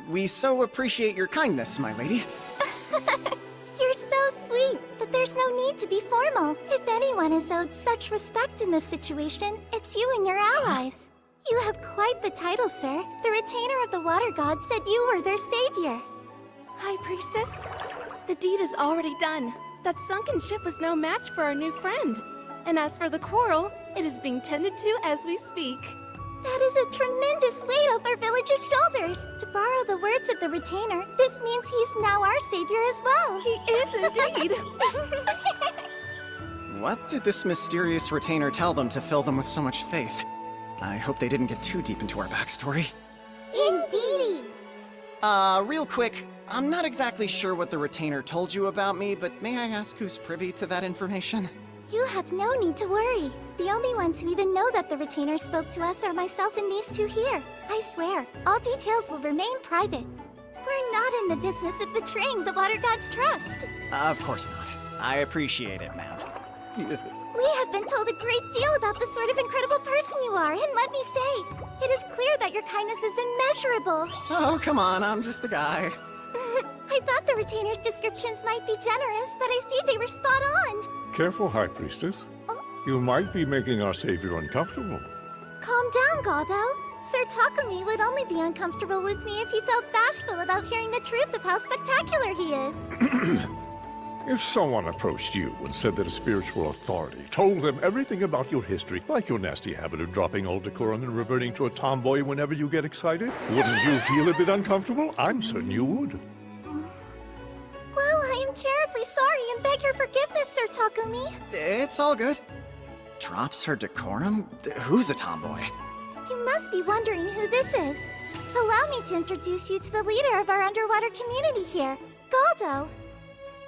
We so appreciate your kindness, my lady. You're so sweet, but there's no need to be formal. If anyone is owed such respect in this situation, it's you and your allies. You have quite the title, sir. The retainer of the water god said you were their savior. High Priestess, the deed is already done. That sunken ship was no match for our new friend. And as for the quarrel, it is being tended to as we speak. That is a tremendous weight off our village's shoulders. To borrow the words of the retainer, this means he's now our savior as well. He is indeed. What did this mysterious retainer tell them to fill them with so much faith? I hope they didn't get too deep into our backstory. Indeedy! Real quick, I'm not exactly sure what the retainer told you about me, but may I ask who's privy to that information? You have no need to worry. The only ones who even know that the retainer spoke to us are myself and these two here. I swear, all details will remain private. We're not in the business of betraying the water god's trust. Of course not. I appreciate it, ma'am. We have been told a great deal about the sort of incredible person you are, and let me say, it is clear that your kindness is immeasurable. Oh, come on, I'm just a guy. I thought the retainer's descriptions might be generous, but I see they were spot on. Careful, High Priestess. You might be making our savior uncomfortable. Calm down, Galdo. Sir Takumi would only be uncomfortable with me if he felt bashful about hearing the truth of how spectacular he is. If someone approached you and said that a spiritual authority told them everything about your history, like your nasty habit of dropping all decorum and reverting to a tomboy whenever you get excited, wouldn't you feel a bit uncomfortable? I'm certain you would. Well, I am terribly sorry and beg your forgiveness, Sir Takumi. It's all good. Drops her decorum? Who's a tomboy? You must be wondering who this is. Allow me to introduce you to the leader of our underwater community here, Galdo.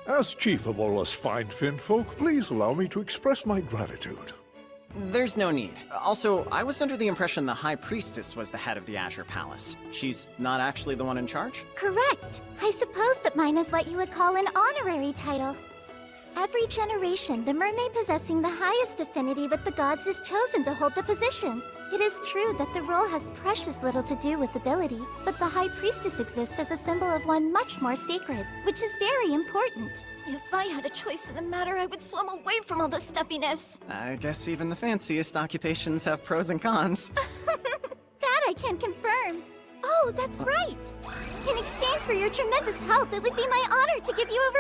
As chief of all us fine Finn folk, please allow me to express my gratitude. There's no need. Also, I was under the impression the High Priestess was the head of the Azure Palace. She's not actually the one in charge? Correct. I suppose that mine is what you would call an honorary title. Every generation, the mermaid possessing the highest affinity with the gods is chosen to hold the position. It is true that the role has precious little to do with ability, but the High Priestess exists as a symbol of one much more sacred, which is very important. If I had a choice in the matter, I would swim away from all the stuffiness. I guess even the fanciest occupations have pros and cons. That I can confirm. Oh, that's right. In exchange for your tremendous help, it would be my honor to give you a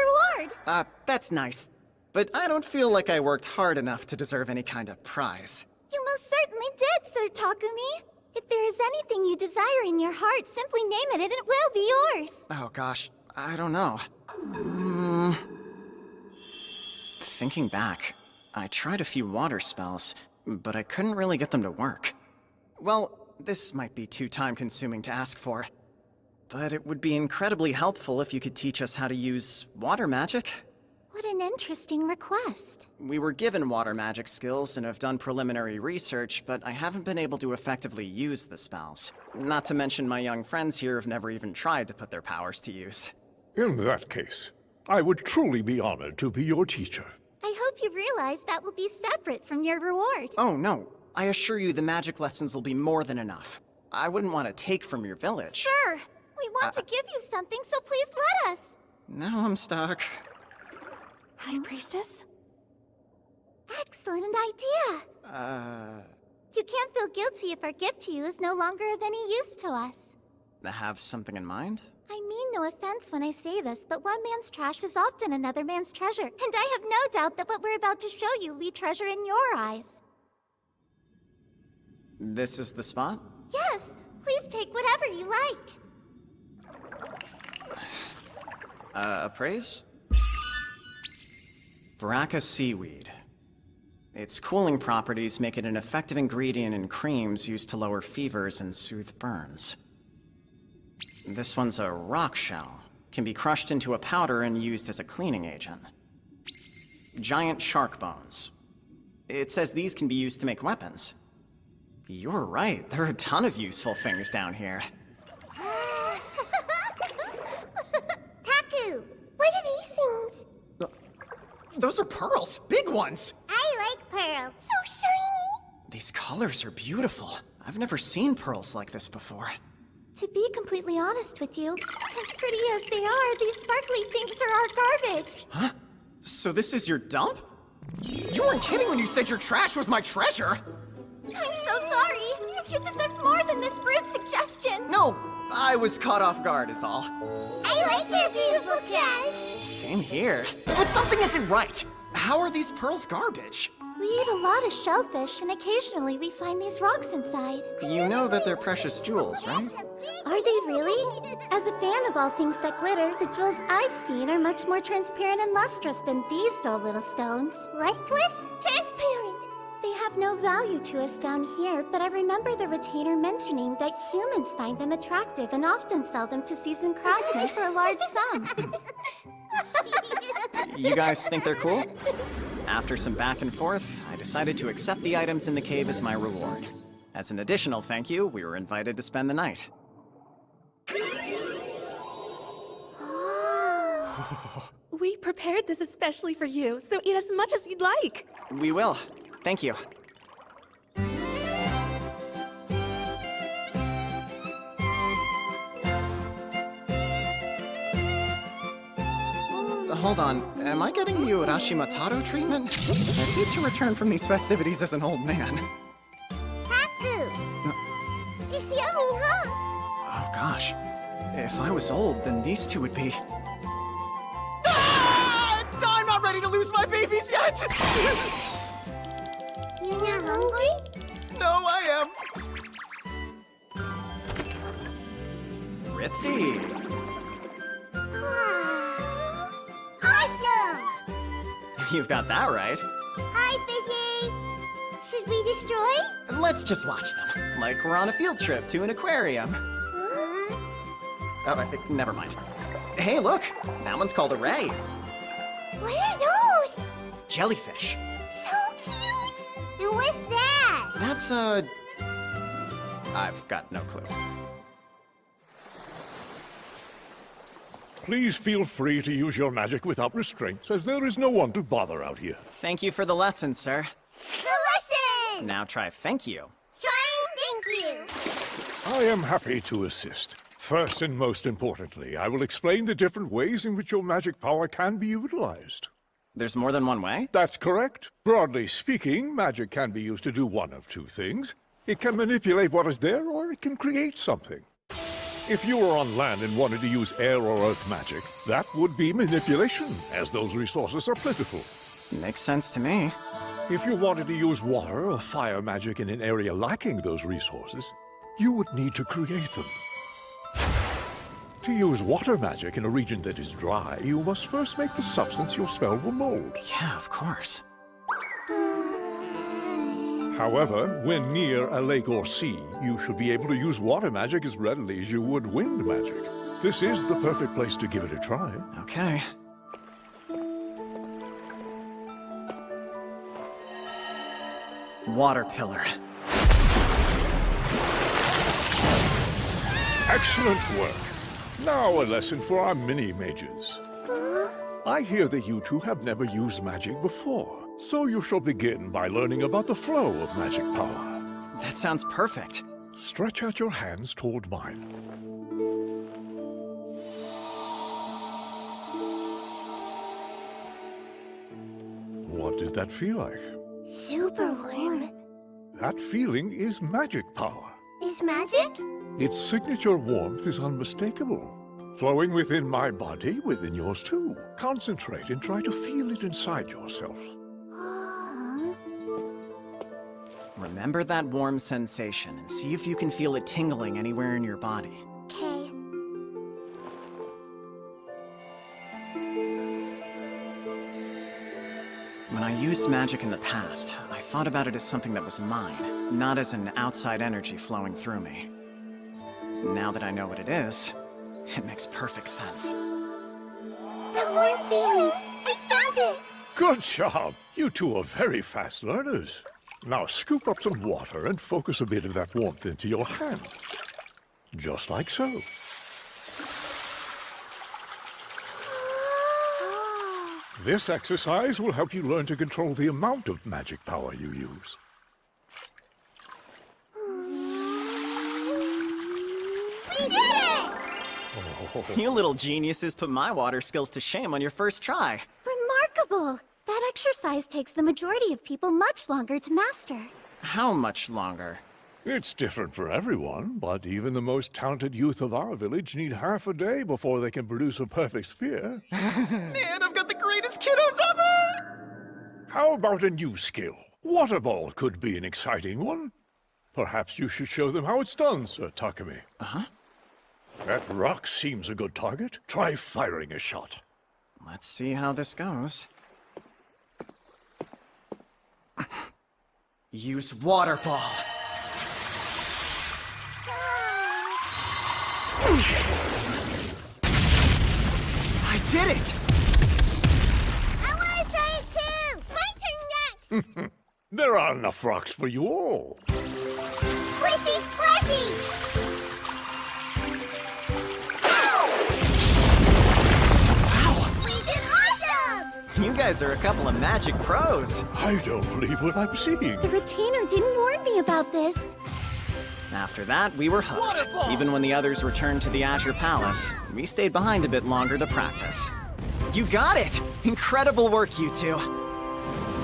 reward. That's nice. But I don't feel like I worked hard enough to deserve any kind of prize. You most certainly did, Sir Takumi. If there is anything you desire in your heart, simply name it and it will be yours. Oh gosh, I don't know. Thinking back, I tried a few water spells, but I couldn't really get them to work. Well, this might be too time-consuming to ask for, but it would be incredibly helpful if you could teach us how to use water magic. What an interesting request. We were given water magic skills and have done preliminary research, but I haven't been able to effectively use the spells. Not to mention my young friends here have never even tried to put their powers to use. In that case, I would truly be honored to be your teacher. I hope you realize that will be separate from your reward. Oh no, I assure you the magic lessons will be more than enough. I wouldn't want to take from your village. Sure, we want to give you something, so please let us. Now I'm stuck. High Priestess? Excellent idea. You can't feel guilty if our gift to you is no longer of any use to us. Have something in mind? I mean no offense when I say this, but one man's trash is often another man's treasure, and I have no doubt that what we're about to show you will be treasure in your eyes. This is the spot? Yes, please take whatever you like. Appraise? Braca seaweed. Its cooling properties make it an effective ingredient in creams used to lower fevers and soothe burns. This one's a rock shell. Can be crushed into a powder and used as a cleaning agent. Giant shark bones. It says these can be used to make weapons. You're right, there are a ton of useful things down here. Taku, what are these things? Those are pearls! Big ones! I like pearls. So shiny. These colors are beautiful. I've never seen pearls like this before. To be completely honest with you, as pretty as they are, these sparkly things are our garbage. Huh? So this is your dump? You weren't kidding when you said your trash was my treasure! I'm so sorry. You deserve more than this rude suggestion. No, I was caught off guard is all. I like their beautiful trash. Same here. But something isn't right! How are these pearls garbage? We eat a lot of shellfish, and occasionally we find these rocks inside. You know that they're precious jewels, right? Are they really? As a fan of all things that glitter, the jewels I've seen are much more transparent and lustrous than these dull little stones. Lustrous? Transparent! They have no value to us down here, but I remember the retainer mentioning that humans find them attractive and often sell them to seasoned craftsmen for a large sum. You guys think they're cool? After some back and forth, I decided to accept the items in the cave as my reward. As an additional thank you, we were invited to spend the night. We prepared this especially for you, so eat as much as you'd like. We will. Thank you. Hold on, am I getting you Rashimataro treatment? I need to return from these festivities as an old man. Haku! It's yummy, huh? Oh gosh, if I was old, then these two would be... Ah! I'm not ready to lose my babies yet! You're not hungry? No, I am. Ritzy. Awesome! You've got that right. Hi, Fishy! Should we destroy? Let's just watch them, like we're on a field trip to an aquarium. Huh? Oh, never mind. Hey, look! That one's called a ray. What are those? Jellyfish. So cute! And what's that? That's I've got no clue. Please feel free to use your magic without restraints, as there is no one to bother out here. Thank you for the lesson, sir. The lesson! Now try thank you. Trying thank you! I am happy to assist. First and most importantly, I will explain the different ways in which your magic power can be utilized. There's more than one way? That's correct. Broadly speaking, magic can be used to do one of two things. It can manipulate what is there, or it can create something. If you were on land and wanted to use air or earth magic, that would be manipulation, as those resources are plentiful. Makes sense to me. If you wanted to use water or fire magic in an area lacking those resources, you would need to create them. To use water magic in a region that is dry, you must first make the substance your spell will mold. Yeah, of course. However, when near a lake or sea, you should be able to use water magic as readily as you would wind magic. This is the perfect place to give it a try. Okay. Water pillar. Excellent work. Now a lesson for our mini-mages. I hear that you two have never used magic before, so you shall begin by learning about the flow of magic power. That sounds perfect. Stretch out your hands toward mine. What did that feel like? Super warm. That feeling is magic power. Is magic? Its signature warmth is unmistakable. Flowing within my body, within yours too. Concentrate and try to feel it inside yourself. Remember that warm sensation and see if you can feel it tingling anywhere in your body. Okay. When I used magic in the past, I thought about it as something that was mine, not as an outside energy flowing through me. Now that I know what it is, it makes perfect sense. The warm feeling! I found it! Good job! You two are very fast learners. Now scoop up some water and focus a bit of that warmth into your hand. Just like so. This exercise will help you learn to control the amount of magic power you use. We did it! You little geniuses put my water skills to shame on your first try. Remarkable! That exercise takes the majority of people much longer to master. How much longer? It's different for everyone, but even the most talented youth of our village need half a day before they can produce a perfect sphere. Man, I've got the greatest kiddos ever! How about a new skill? Water ball could be an exciting one. Perhaps you should show them how it's done, Sir Takumi. Uh-huh. That rock seems a good target. Try firing a shot. Let's see how this goes. Use water ball. I did it! I want to try it too! My turn next! There are enough rocks for you all. Squishy splashy! We did awesome! You guys are a couple of magic pros. I don't believe what I'm seeing. The retainer didn't warn me about this. After that, we were hooked. Even when the others returned to the Azure Palace, we stayed behind a bit longer to practice. You got it! Incredible work, you two.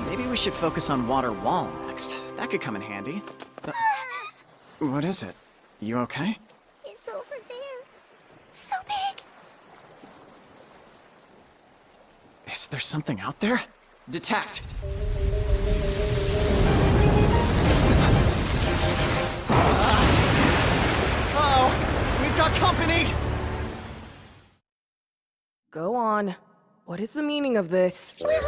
Maybe we should focus on Water Wall next. That could come in handy. What is it? You okay? It's over there. So big. Is there something out there? Detect! Uh-oh! We've got company! Go on. What is the meaning of this? Well,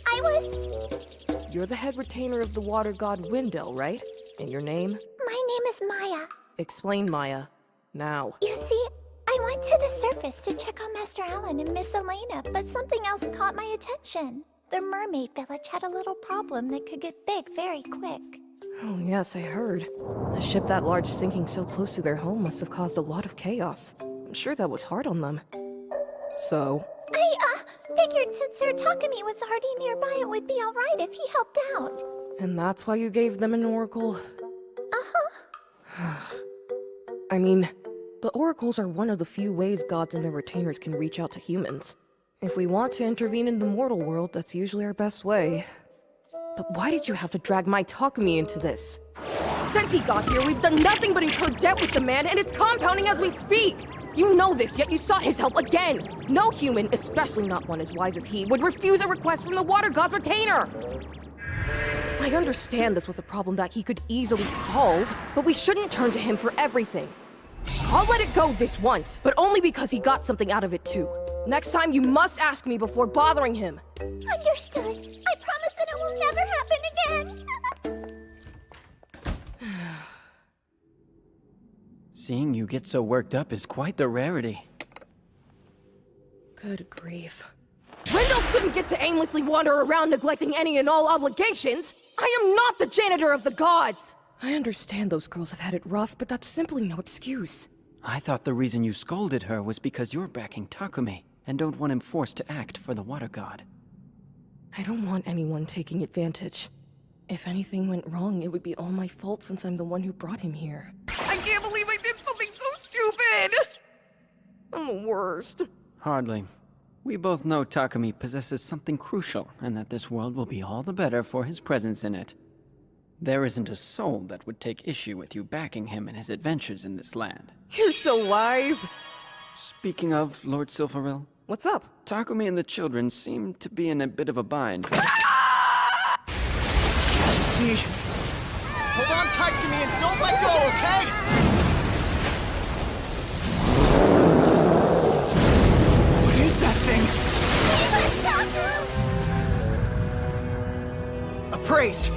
I was... You're the head retainer of the water god Windell, right? And your name? My name is Maya. Explain, Maya. Now. You see, I went to the surface to check on Master Alan and Miss Elena, but something else caught my attention. The mermaid village had a little problem that could get big very quick. Oh, yes, I heard. A ship that large sinking so close to their home must have caused a lot of chaos. I'm sure that was hard on them. So? I, figured since Sir Takumi was already nearby, it would be alright if he helped out. And that's why you gave them an oracle? Uh-huh. I mean, the oracles are one of the few ways gods and their retainers can reach out to humans. If we want to intervene in the mortal world, that's usually our best way. But why did you have to drag my Takumi into this? Since he got here, we've done nothing but incur debt with the man, and it's compounding as we speak! You know this, yet you sought his help again! No human, especially not one as wise as he, would refuse a request from the water god's retainer! I understand this was a problem that he could easily solve, but we shouldn't turn to him for everything. I'll let it go this once, but only because he got something out of it too. Next time you must ask me before bothering him. Understood. I promise that it will never happen again. Seeing you get so worked up is quite the rarity. Good grief. Wendell shouldn't get to aimlessly wander around neglecting any and all obligations! I am not the janitor of the gods! I understand those girls have had it rough, but that's simply no excuse. I thought the reason you scolded her was because you're backing Takumi, and don't want him forced to act for the water god. I don't want anyone taking advantage. If anything went wrong, it would be all my fault since I'm the one who brought him here. I can't believe I did something so stupid! I'm the worst. Hardly. We both know Takumi possesses something crucial, and that this world will be all the better for his presence in it. There isn't a soul that would take issue with you backing him in his adventures in this land. You're so wise! Speaking of Lord Silveril, What's up? Takumi and the children seem to be in a bit of a bind. See? Hold on tight to me and don't let go, okay? What is that thing? A praise!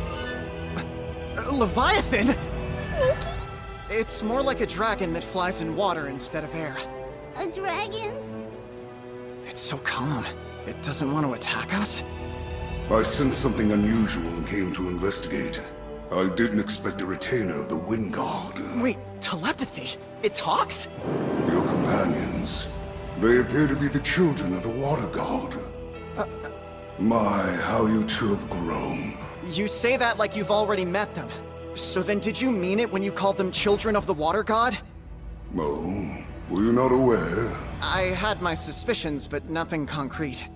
A Leviathan? It's more like a dragon that flies in water instead of air. A dragon? It's so calm. It doesn't want to attack us? I sensed something unusual and came to investigate. I didn't expect a retainer of the Wind God. Wait, telepathy? It talks? Your companions. They appear to be the children of the Water God. My, how you two have grown. You say that like you've already met them. So then did you mean it when you called them children of the Water God? Oh, were you not aware? I had my suspicions, but nothing concrete.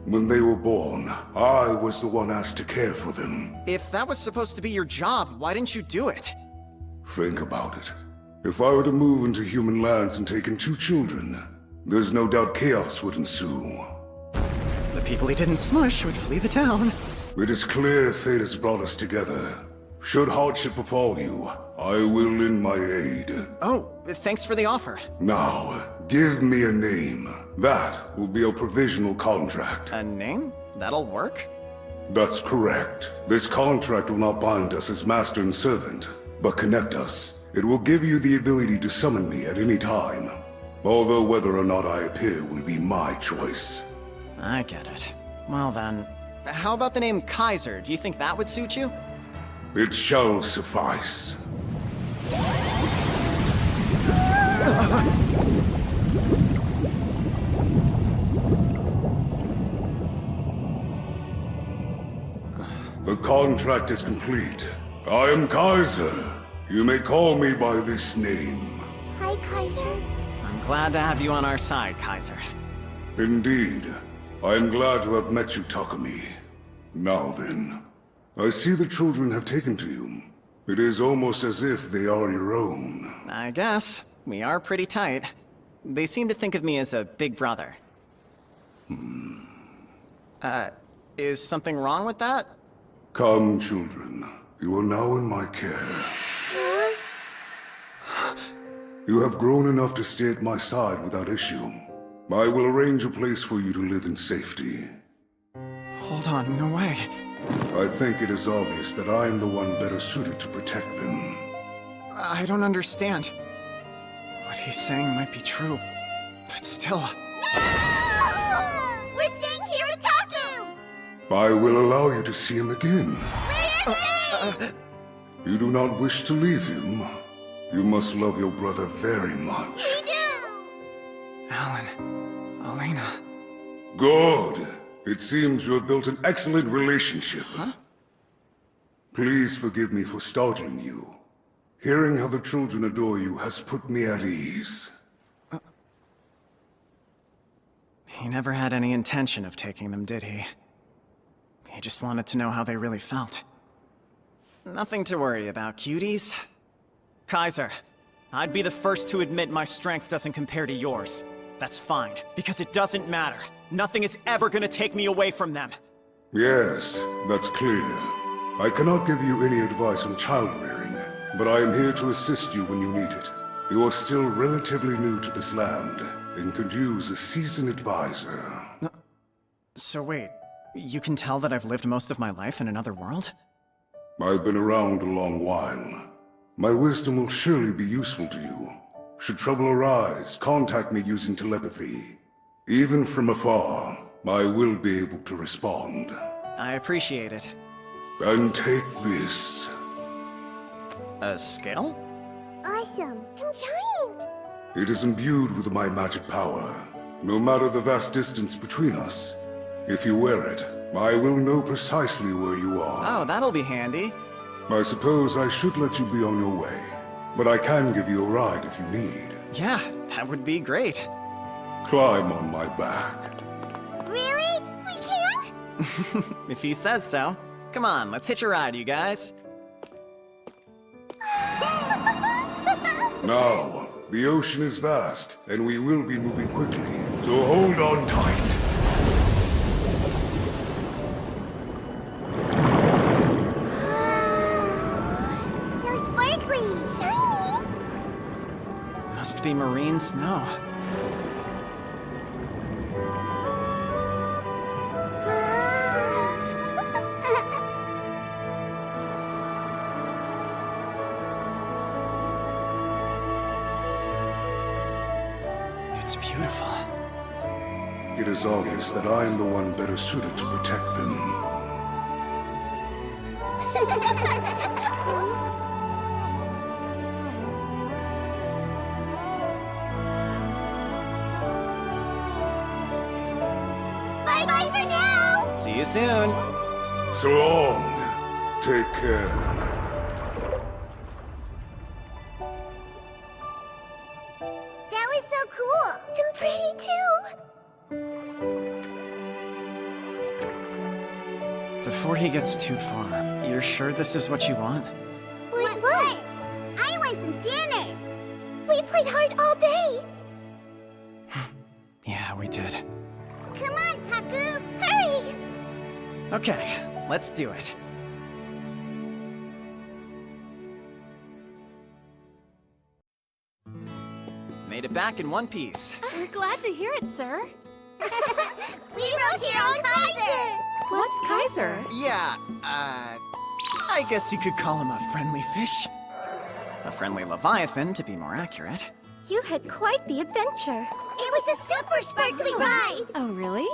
When they were born, I was the one asked to care for them. If that was supposed to be your job, why didn't you do it? Think about it. If I were to move into human lands and take in 2 children, there's no doubt chaos would ensue. The people he didn't smush would flee the town. It is clear fate has brought us together. Should hardship befall you, I will lend my aid. Oh, thanks for the offer. Now, give me a name. That will be a provisional contract. A name? That'll work? That's correct. This contract will not bind us as master and servant, but connect us. It will give you the ability to summon me at any time. Although whether or not I appear will be my choice. I get it. Well then, how about the name Kaiser? Do you think that would suit you? It shall suffice. The contract is complete. I am Kaiser. You may call me by this name. Hi, Kaiser. I'm glad to have you on our side, Kaiser. Indeed. I am glad to have met you, Takumi. Now then, I see the children have taken to you. It is almost as if they are your own. I guess. We are pretty tight. They seem to think of me as a big brother. Is something wrong with that? Come, children. You are now in my care. You have grown enough to stay at my side without issue. I will arrange a place for you to live in safety. Hold on, no way. I think it is obvious that I am the one better suited to protect them. I don't understand. What he's saying might be true, but still... We're staying here with Taku! I will allow you to see him again. You do not wish to leave him. You must love your brother very much. We do! Alan, Elena... Good. It seems you have built an excellent relationship. Huh? Please forgive me for startling you. Hearing how the children adore you has put me at ease. He never had any intention of taking them, did he? He just wanted to know how they really felt. Nothing to worry about, cuties. Kaiser, I'd be the first to admit my strength doesn't compare to yours. That's fine, because it doesn't matter. Nothing is ever gonna take me away from them. Yes, that's clear. I cannot give you any advice on child rearing, but I am here to assist you when you need it. You are still relatively new to this land, and could use a seasoned advisor. So wait, you can tell that I've lived most of my life in another world? I've been around a long while. My wisdom will surely be useful to you. Should trouble arise, contact me using telepathy. Even from afar, I will be able to respond. I appreciate it. And take this. A scale? Awesome. And giant! It is imbued with my magic power. No matter the vast distance between us, if you wear it, I will know precisely where you are. Oh, that'll be handy. I suppose I should let you be on your way, but I can give you a ride if you need. Yeah, that would be great. Climb on my back. Really? We can? If he says so. Come on, let's hitch a ride, you guys. Now, the ocean is vast, and we will be moving quickly, so hold on tight. So sparkly! Shiny! Must be marine snow. It's beautiful. It is obvious that I am the one better suited to protect them. Bye-bye for now! See you soon. So long. Take care. pretty too. Before he gets too far, you're sure this is what you want? What? I want some dinner. We played hard all day. Yeah, we did. Come on, Taku. Hurry. Okay, let's do it. Made it back in one piece. We're glad to hear it, sir. We rode here on Kaiser. What's Kaiser? Yeah, I guess you could call him a friendly fish. A friendly leviathan, to be more accurate. You had quite the adventure. It was a super sparkly ride. Oh, really?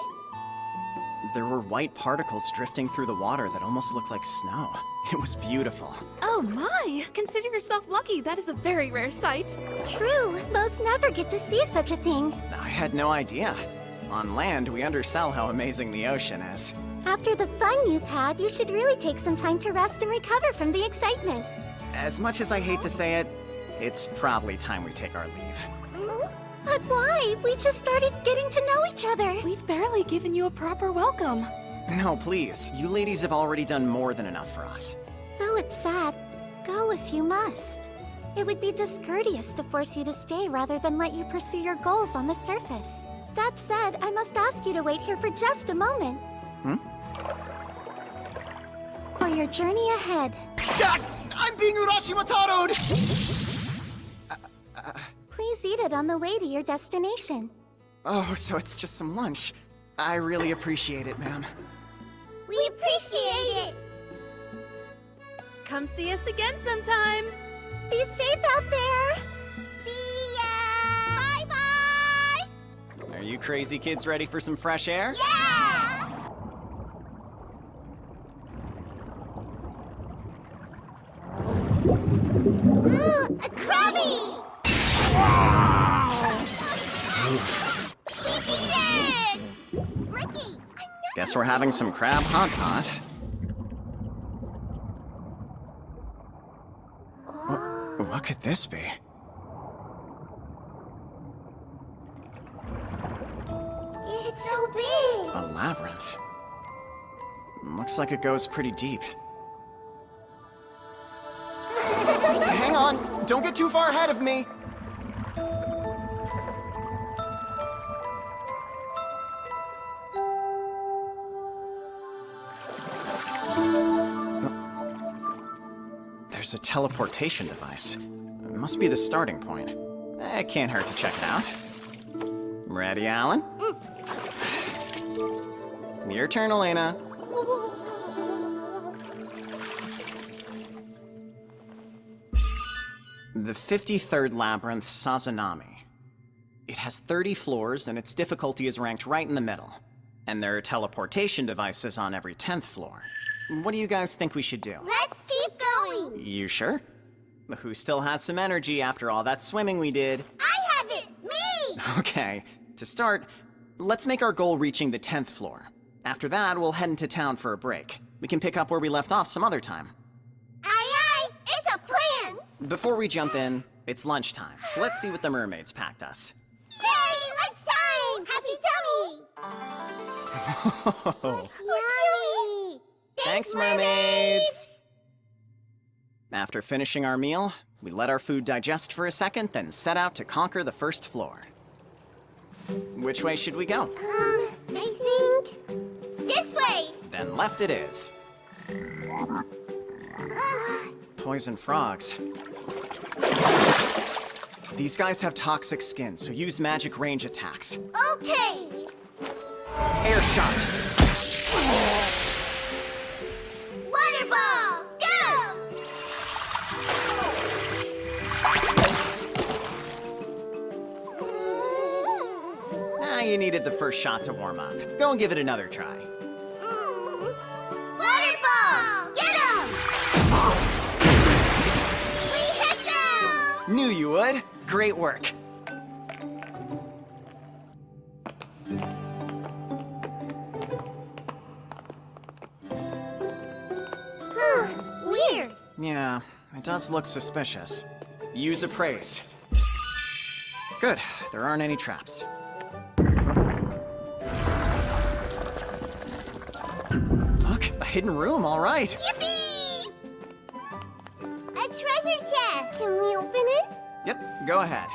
There were white particles drifting through the water that almost looked like snow. It was beautiful. Oh my! Consider yourself lucky. That is a very rare sight. True. Most never get to see such a thing. I had no idea. On land, we undersell how amazing the ocean is. After the fun you've had, you should really take some time to rest and recover from the excitement. As much as I hate to say it, it's probably time we take our leave. But why? We just started getting to know each other. We've barely given you a proper welcome. No, please. You ladies have already done more than enough for us. Though it's sad, go if you must. It would be discourteous to force you to stay rather than let you pursue your goals on the surface. That said, I must ask you to wait here for just a moment. For your journey ahead. I'm being Urashimataro'd! Please eat it on the way to your destination. Oh, so it's just some lunch. I really appreciate it, ma'am. We appreciate it! Come see us again sometime. Be safe out there! See ya! Bye-bye! Are you crazy kids ready for some fresh air? Yeah! Ooh, a Krabby! We beat it! Lucky! Guess we're having some crab hot pot. What could this be? It's so big! A labyrinth. Looks like it goes pretty deep. Hang on! Don't get too far ahead of me! There's a teleportation device. It must be the starting point. It can't hurt to check it out. Ready, Alan? Your turn, Elena. The 53rd Labyrinth, Sazanami. It has 30 floors, and its difficulty is ranked right in the middle. And there are teleportation devices on every 10th floor. What do you guys think we should do? Let's keep going! You sure? Who still has some energy after all that swimming we did? I have it! Me! Okay, to start, let's make our goal reaching the 10th floor. After that, we'll head into town for a break. We can pick up where we left off some other time. Aye aye! It's a plan! Before we jump in, it's lunchtime, so let's see what the mermaids packed us. Yay! Lunchtime! Happy tummy! Yummy! Thanks, mermaids! After finishing our meal, we let our food digest for a second, then set out to conquer the first floor. Which way should we go? I think... this way! Then left it is. Poison frogs. These guys have toxic skin, so use magic range attacks. Okay! Air shot! Water ball! Go! Ah, you needed the first shot to warm up. Go and give it another try. Water ball! Get him! We hit them! Knew you would. Great work. Weird. Yeah, it does look suspicious. Use appraise. Good, there aren't any traps. hidden room, all right. Yippee! A treasure chest! Can we open it? Yep, go ahead.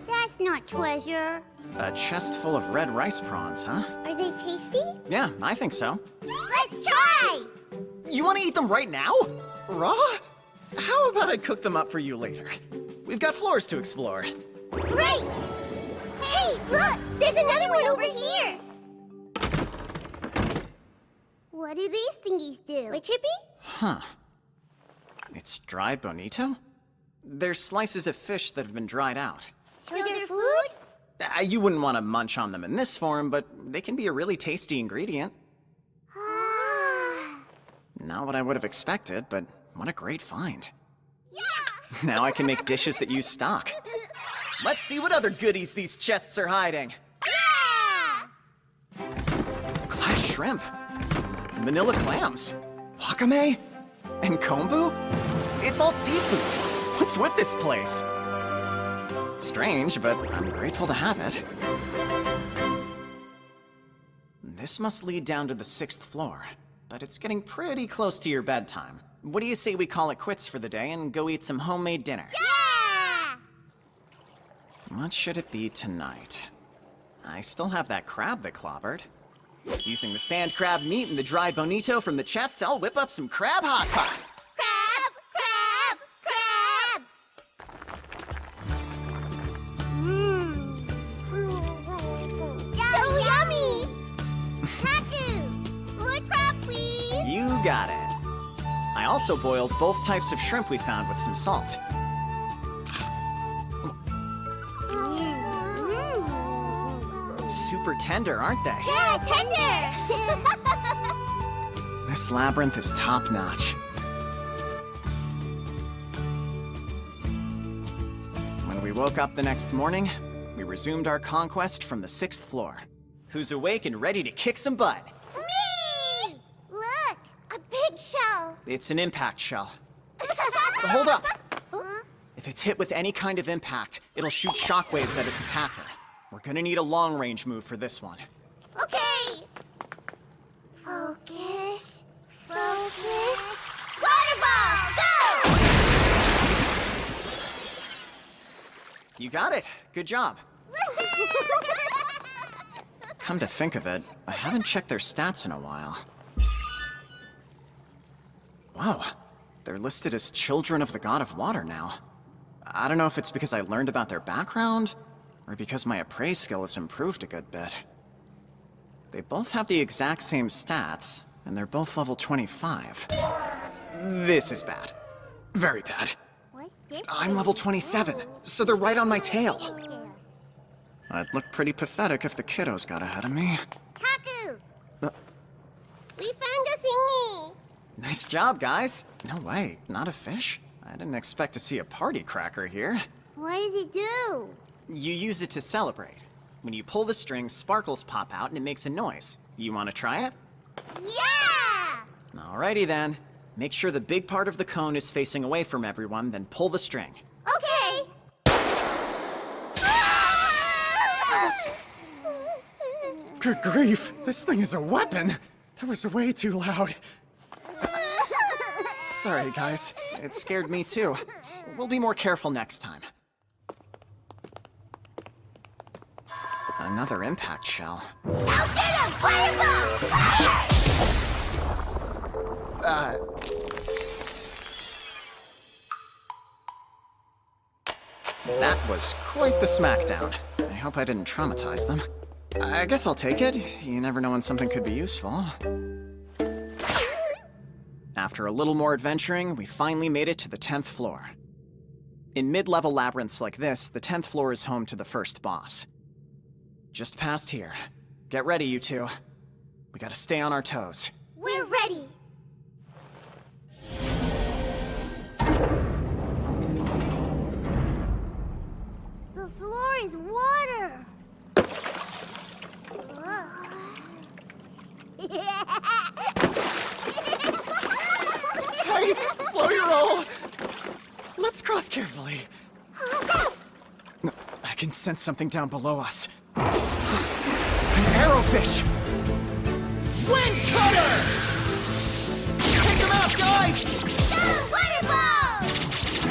That's not treasure. A chest full of red rice prawns, huh? Are they tasty? Yeah, I think so. Let's try! You want to eat them right now? Raw? How about I cook them up for you later? We've got floors to explore. Great! Hey, look! There's another one over here! What do these thingies do? Wait, Chippy? Huh. It's dried bonito? They're slices of fish that have been dried out. So they're food? You wouldn't want to munch on them in this form, but they can be a really tasty ingredient. Ah. Not what I would have expected, but what a great find. Yeah! Now I can make dishes that use stock. Let's see what other goodies these chests are hiding. Yeah! Glass shrimp, manila clams, wakame, and kombu? It's all seafood. What's with this place? Strange, but I'm grateful to have it. This must lead down to the 6th floor, but it's getting pretty close to your bedtime. What do you say we call it quits for the day and go eat some homemade dinner? Yeah! What should it be tonight? I still have that crab that clobbered. Using the sand crab meat and the dried bonito from the chest, I'll whip up some crab hot pot. Crab! So yummy! Taku! More crab, please! You got it. I also boiled both types of shrimp we found with some salt. Super tender, aren't they? Yeah, tender! This labyrinth is top-notch. When we woke up the next morning, we resumed our conquest from the 6th floor. Who's awake and ready to kick some butt? Me! Look! A big shell! It's an impact shell. But hold up! Huh? If it's hit with any kind of impact, it'll shoot shockwaves at its attacker. We're gonna need a long-range move for this one. Okay! Focus. Focus. Water ball! Go! You got it. Good job. Come to think of it, I haven't checked their stats in a while. Wow, they're listed as children of the god of water now. I don't know if it's because I learned about their background, or because my appraise skill has improved a good bit. They both have the exact same stats, and they're both level 25. This is bad. Very bad. What's this? I'm level 27, so they're right on my tail. I'd look pretty pathetic if the kiddos got ahead of me. Taku! Uh. We found a thingy! Nice job, guys. No way, not a fish? I didn't expect to see a party cracker here. What does it do? You use it to celebrate. When you pull the string, sparkles pop out and it makes a noise. You want to try it? Yeah! Alrighty then. Make sure the big part of the cone is facing away from everyone, then pull the string. Okay! Good grief, this thing is a weapon. That was way too loud. Sorry, guys. It scared me too. We'll be more careful next time. Another impact shell. Now get him, fireball! Fire! That was quite the smackdown. I hope I didn't traumatize them. I guess I'll take it. You never know when something could be useful. After a little more adventuring, we finally made it to the 10th floor. In mid-level labyrinths like this, the 10th floor is home to the first boss. Just past here. Get ready, you two. We gotta stay on our toes. We're ready! The floor is water! Hey, slow your roll! Let's cross carefully. I can sense something down below us. An arrowfish! Wind cutter! Take them out, guys! Go, waterfall!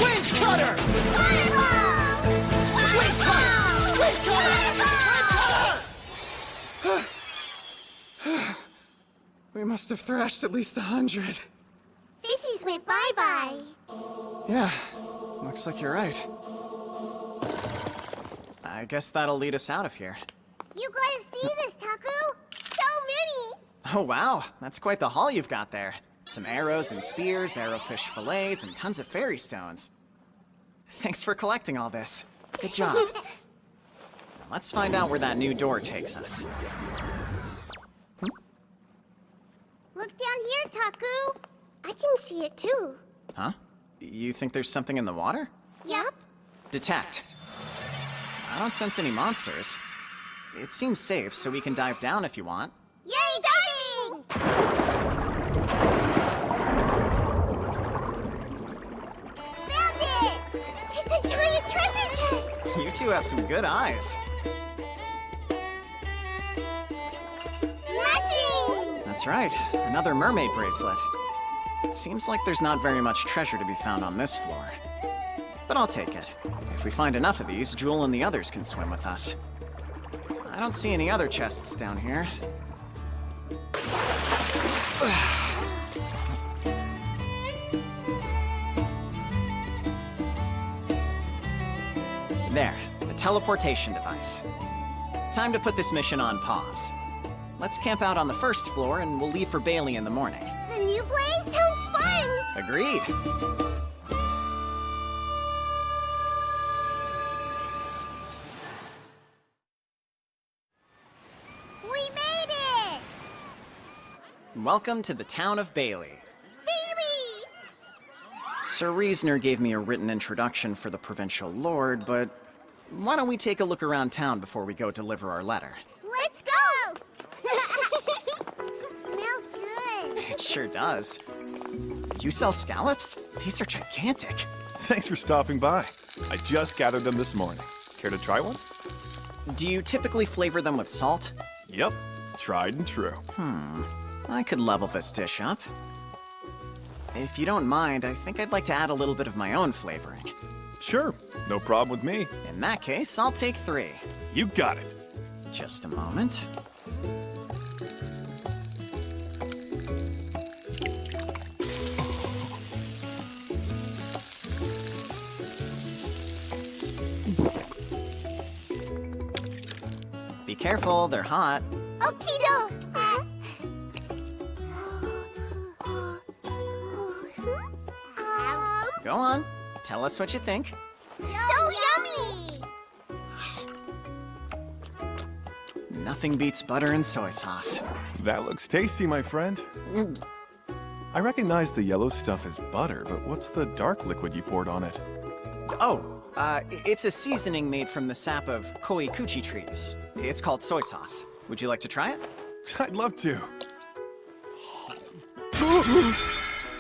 Wind cutter! Waterfall! Wind cutter! Wind cutter! We must have thrashed at least 100. Fishies went bye-bye. Yeah, looks like you're right. I guess that'll lead us out of here. You guys see this, Taku? So many! Oh wow, that's quite the haul you've got there. Some arrows and spears, arrowfish fillets, and tons of fairy stones. Thanks for collecting all this. Good job. Now let's find out where that new door takes us. Look down here, Taku. I can see it too. Huh? You think there's something in the water? Yup. Detect. I don't sense any monsters. It seems safe, so we can dive down if you want. Yay, diving! Found it! It's a giant treasure chest! You two have some good eyes. Matching! That's right, another mermaid bracelet. It seems like there's not very much treasure to be found on this floor. But I'll take it. If we find enough of these, Jewel and the others can swim with us. I don't see any other chests down here. There, the teleportation device. Time to put this mission on pause. Let's camp out on the first floor and we'll leave for Bailey in the morning. The new place sounds fun! Agreed. We made it! Welcome to the town of Bailey. Bailey! Sir Reasoner gave me a written introduction for the provincial lord, but why don't we take a look around town before we go deliver our letter? Let's go! Smells good. It sure does. You sell scallops? These are gigantic. Thanks for stopping by. I just gathered them this morning. Care to try one? Do you typically flavor them with salt? Yep, tried and true. I could level this dish up. If you don't mind, I think I'd like to add a little bit of my own flavoring. Sure, no problem with me. In that case, I'll take 3. You got it. Just a moment. Be careful, they're hot. Okido! Go on, tell us what you think. So yummy! Nothing beats butter and soy sauce. That looks tasty, my friend. I recognize the yellow stuff as butter, but what's the dark liquid you poured on it? Oh, it's a seasoning made from the sap of koikuchi trees. It's called soy sauce. Would you like to try it? I'd love to.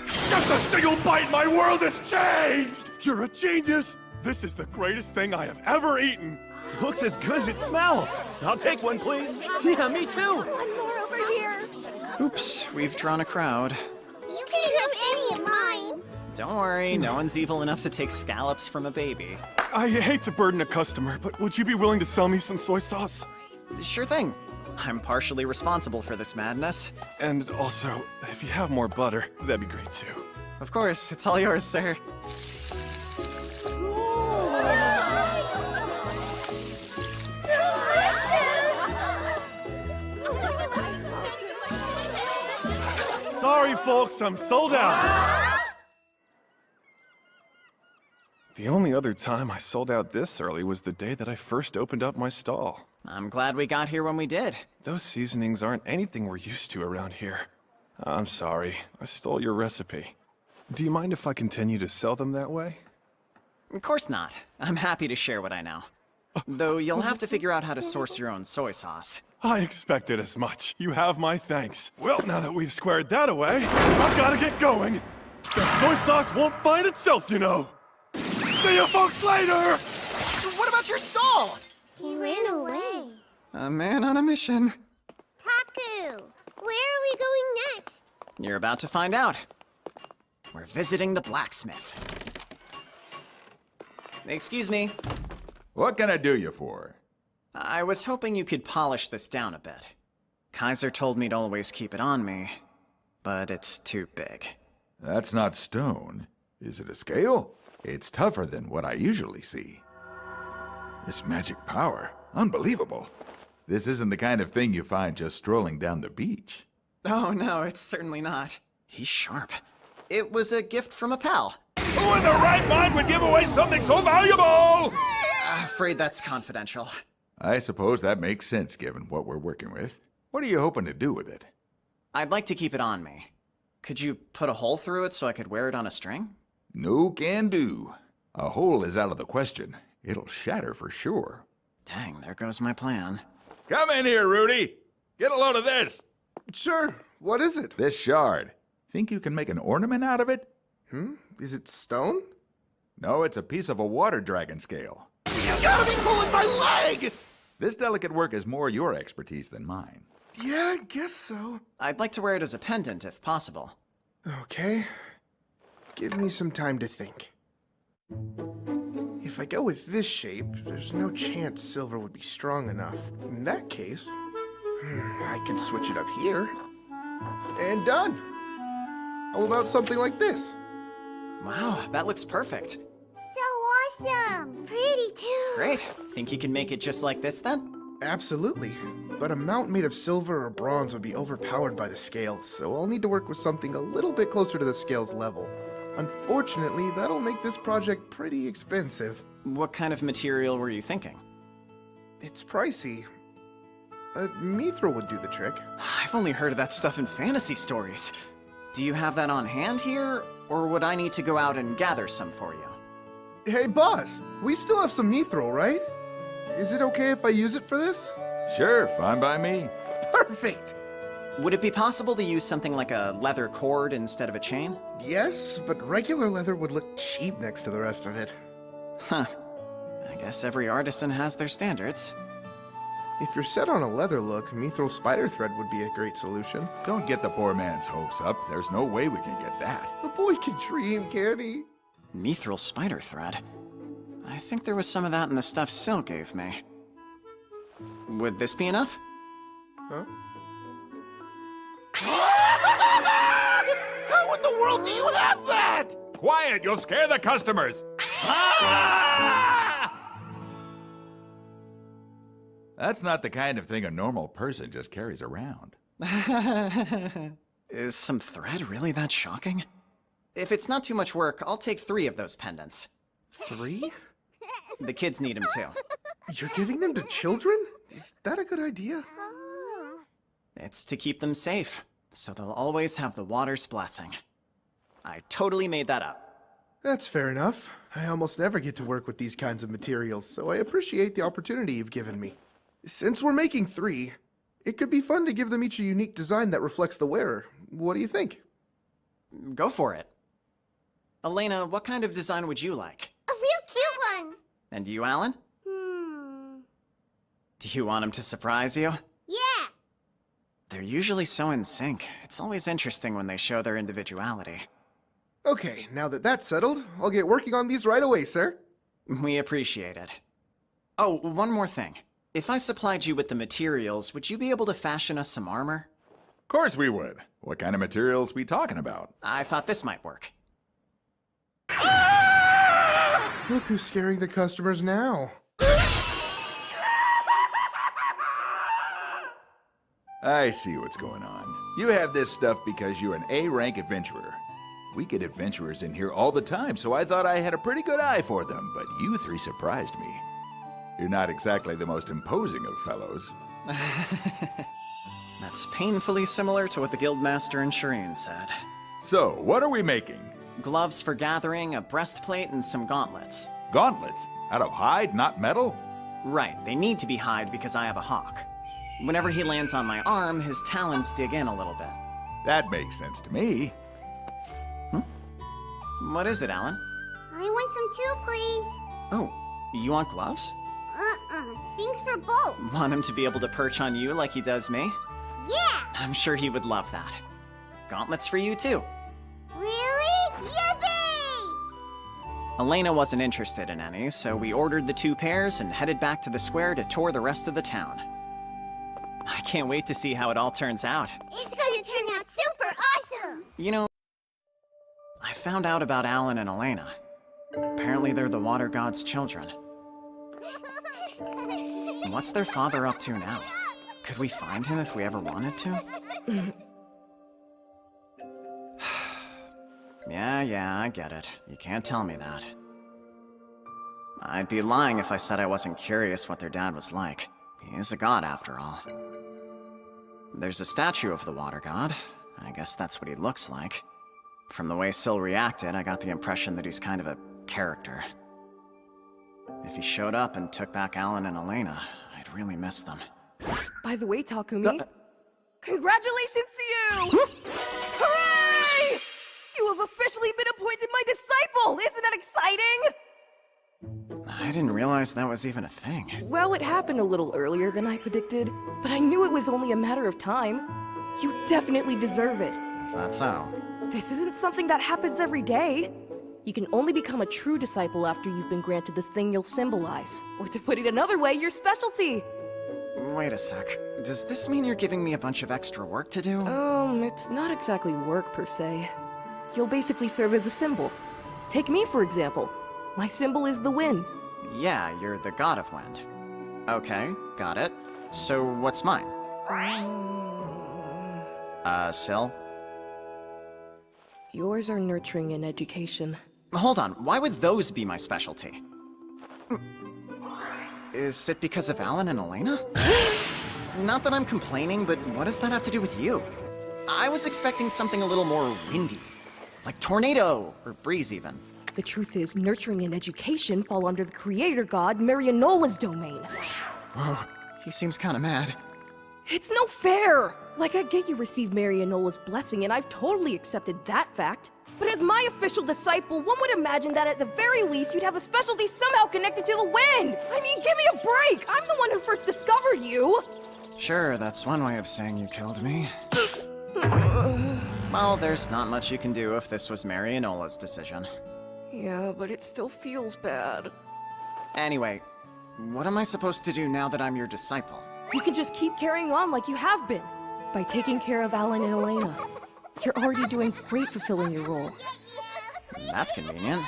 Just a single bite, my world has changed! You're a genius! This is the greatest thing I have ever eaten! Looks as good as it smells. I'll take one, please. Yeah, me too. One more over here. Oops, we've drawn a crowd. You can have any of mine! Don't worry, no one's evil enough to take scallops from a baby. I hate to burden a customer, but would you be willing to sell me some soy sauce? Sure thing. I'm partially responsible for this madness. And also, if you have more butter, that'd be great too. Of course, it's all yours, sir. Sorry, folks, I'm sold out. The only other time I sold out this early was the day that I first opened up my stall. I'm glad we got here when we did. Those seasonings aren't anything we're used to around here. I'm sorry, I stole your recipe. Do you mind if I continue to sell them that way? Of course not. I'm happy to share what I know. Though you'll have to figure out how to source your own soy sauce. I expected as much. You have my thanks. Well, now that we've squared that away, I've got to get going. That soy sauce won't find itself, you know. See you folks later! What about your stall? He ran away. A man on a mission. Taku, where are we You're about to find out. We're visiting the blacksmith. Excuse me. What can I do you for? I was hoping you could polish this down a bit. Kaiser told me to always keep it on me, but it's too big. That's not stone. Is it a scale? It's tougher than what I usually see. This magic power, unbelievable. This isn't the kind of thing you find just strolling down the beach. Oh no, it's certainly not. He's sharp. It was a gift from a pal. Who in their right mind would give away something so valuable? Afraid that's confidential. I suppose that makes sense given what we're working with. What are you hoping to do with it? I'd like to keep it on me. Could you put a hole through it so I could wear it on a string? No can do. A hole is out of the question. It'll shatter for sure. Dang, there goes my plan. Come in here, Rudy. Get a load of this. Sure. What is it? This shard. Think you can make an ornament out of it? Is it stone? No, it's a piece of a water dragon scale. You gotta be pulling my leg! This delicate work is more your expertise than mine. Yeah, I guess so. I'd like to wear it as a pendant if possible. Okay. Give me some time to think. If I go with this shape, there's no chance silver would be strong enough. In that case, I can switch it up here. And done! How about something like this? Wow, that looks perfect. So awesome! Pretty too! Great. Think you can make it just like this then? Absolutely. But a mount made of silver or bronze would be overpowered by the scales, so I'll need to work with something a little bit closer to the scales level. Unfortunately, that'll make this project pretty expensive. What kind of material were you thinking? It's pricey. Mithril would do the trick. I've only heard of that stuff in fantasy stories. Do you have that on hand here, or would I need to go out and gather some for you? Hey, boss! We still have some mithril, right? Is it okay if I use it for this? Sure, fine by me. Perfect! Would it be possible to use something like a leather cord instead of a chain? Yes, but regular leather would look cheap next to the rest of it. Huh. I guess every artisan has their standards. If you're set on a leather look, mithril spider thread would be a great solution. Don't get the poor man's hopes up. There's no way we can get that. The boy can dream, can he? Mithril spider thread? I think there was some of that in the stuff Syl gave me. Would this be enough? Huh? How in the world do you have that? Quiet, you'll scare the customers. That's not the kind of thing a normal person just carries around. Is some thread really that shocking? If it's not too much work, I'll take 3 of those pendants. 3? The kids need them too. You're giving them to children? Is that a good idea? It's to keep them safe, so they'll always have the water's blessing. I totally made that up. That's fair enough. I almost never get to work with these kinds of materials, so I appreciate the opportunity you've given me. Since we're making 3, it could be fun to give them each a unique design that reflects the wearer. What do you think? Go for it. Elena, what kind of design would you like? A real cute one! And you, Alan? Do you want him to surprise you? Yeah! They're usually so in sync. It's always interesting when they show their individuality. Okay, now that that's settled, I'll get working on these right away, sir. We appreciate it. Oh, one more thing. If I supplied you with the materials, would you be able to fashion us some armor? Of course we would. What kind of materials we talking about? I thought this might work. Look who's scaring the customers now. I see what's going on. You have this stuff because you're an A-rank adventurer. We get adventurers in here all the time, so I thought I had a pretty good eye for them, but you 3 surprised me. You're not exactly the most imposing of fellows. That's painfully similar to what the Guildmaster and Shireen said. So, what are we making? Gloves for gathering, a breastplate, and some gauntlets. Gauntlets? Out of hide, not metal? Right, they need to be hide because I have a hawk. Whenever he lands on my arm, his talons dig in a little bit. That makes sense to me. What is it, Alan? I want some too, please. Oh, you want gloves? Things for both. Want him to be able to perch on you like he does me? Yeah! I'm sure he would love that. gauntlets for you too. Really? Yippee! Elena wasn't interested in any, so we ordered the 2 pairs and headed back to the square to tour the rest of the town. I can't wait to see how it all turns out. It's gonna turn out super awesome! You know, I found out about Alan and Elena. Apparently they're the Water God's children. What's their father up to now? Could we find him if we ever wanted to? Yeah, I get it. You can't tell me that. I'd be lying if I said I wasn't curious what their dad was like. He is a god, after all. There's a statue of the Water God. I guess that's what he looks like. From the way Syl reacted, I got the impression that he's kind of a character. If he showed up and took back Alan and Elena, I'd really miss them. By the way, Takumi, congratulations to you! Hooray! You have officially been appointed my disciple! Isn't that exciting? I didn't realize that was even a thing. Well, it happened a little earlier than I predicted, but I knew it was only a matter of time. You definitely deserve it. Is that so? This isn't something that happens every day. You can only become a true disciple after you've been granted this thing you'll symbolize. Or to put it another way, your specialty. Wait a sec. Does this mean you're giving me a bunch of extra work to do? It's not exactly work per se. You'll basically serve as a symbol. Take me, for example. My symbol is the wind. Yeah, you're the god of wind. Okay, got it. So what's mine? Syl? Yours are nurturing and education. Hold on, why would those be my specialty? Is it because of Alan and Elena? Not that I'm complaining, but what does that have to do with you? I was expecting something a little more windy. Like tornado, or breeze even. The truth is, nurturing and education fall under the creator god Marianola's domain. Whoa, he seems kinda mad. It's no fair! Like, I get you received Marianola's blessing, and I've totally accepted that fact. But as my official disciple, one would imagine that at the very least you'd have a specialty somehow connected to the wind! I mean, give me a break! I'm the one who first discovered you! Sure, that's one way of saying you killed me. Well, there's not much you can do if this was Marianola's decision. Yeah, but it still feels bad. Anyway, what am I supposed to do now that I'm your disciple? You can just keep carrying on like you have been, by taking care of Alan and Elena. You're already doing great fulfilling your role. That's convenient.